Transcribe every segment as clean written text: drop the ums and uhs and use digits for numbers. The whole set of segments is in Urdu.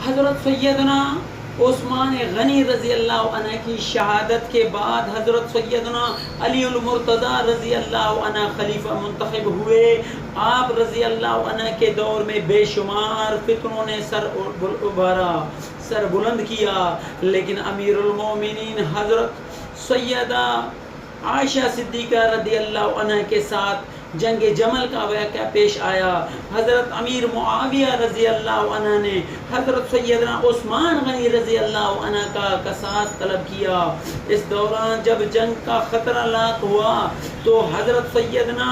حضرت سیدنا عثمان غنی رضی اللہ عنہ کی شہادت کے بعد حضرت سیدنا علی المرتضیٰ رضی اللہ عنہ خلیفہ منتخب ہوئے. آپ رضی اللہ عنہ کے دور میں بے شمار فتنوں نے سر بلند کیا، لیکن امیر المومنین حضرت سیدہ عائشہ صدیقہ رضی اللہ عنہ کے ساتھ جنگ جمل کا واقعہ پیش آیا. حضرت امیر معاویہ رضی اللہ عنہ نے حضرت سیدنا عثمان غنی رضی اللہ عنہ کا قصاص طلب کیا. اس دوران جب جنگ کا خطرہ لاحق ہوا تو حضرت سیدنا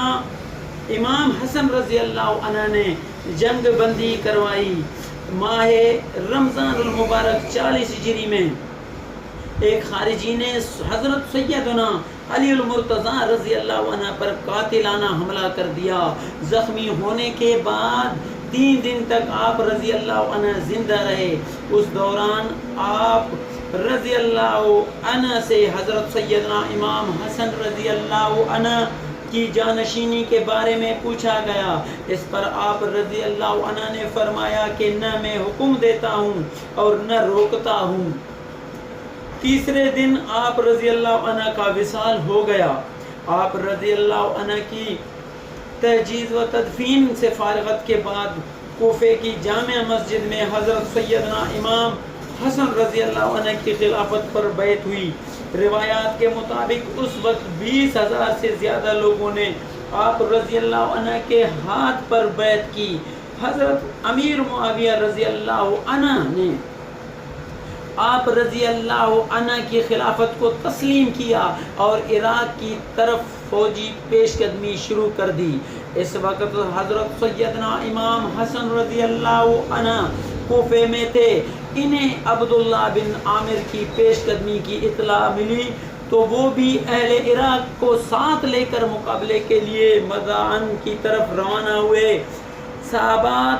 امام حسن رضی اللہ عنہ نے جنگ بندی کروائی. ماہ رمضان المبارک 40 ہجری میں ایک خارجی نے حضرت سیدنا علی المرتضیٰ رضی اللہ عنہ پر قاتلانہ حملہ کر دیا. زخمی ہونے کے بعد 3 دن تک آپ رضی اللہ عنہ زندہ رہے. اس دوران آپ رضی اللہ عنہ سے حضرت سیدنا امام حسن رضی اللہ عنہ کی جانشینی کے بارے میں پوچھا گیا. اس پر آپ رضی اللہ عنہ نے فرمایا کہ نہ میں حکم دیتا ہوں اور نہ روکتا ہوں. تیسرے دن آپ رضی اللہ عنہ کا وصال ہو گیا. آپ رضی اللہ عنہ کی تجہیز و تدفین سے فارغت کے بعد کوفے کی جامع مسجد میں حضرت سیدنا امام حسن رضی اللہ عنہ کی خلافت پر بیعت ہوئی. روایات کے مطابق اس وقت 20,000 سے زیادہ لوگوں نے آپ رضی اللہ عنہ کے ہاتھ پر بیعت کی. حضرت امیر معاویہ رضی اللہ عنہ نے آپ رضی اللہ عنہ کی خلافت کو تسلیم کیا اور عراق کی طرف فوجی پیش قدمی شروع کر دی. اس وقت حضرت سیدنا امام حسن رضی اللہ عنہ کوفے میں تھے. انہیں عبداللہ بن عامر کی پیش قدمی کی اطلاع ملی تو وہ بھی اہل عراق کو ساتھ لے کر مقابلے کے لیے مدائن کی طرف روانہ ہوئے. صحابہ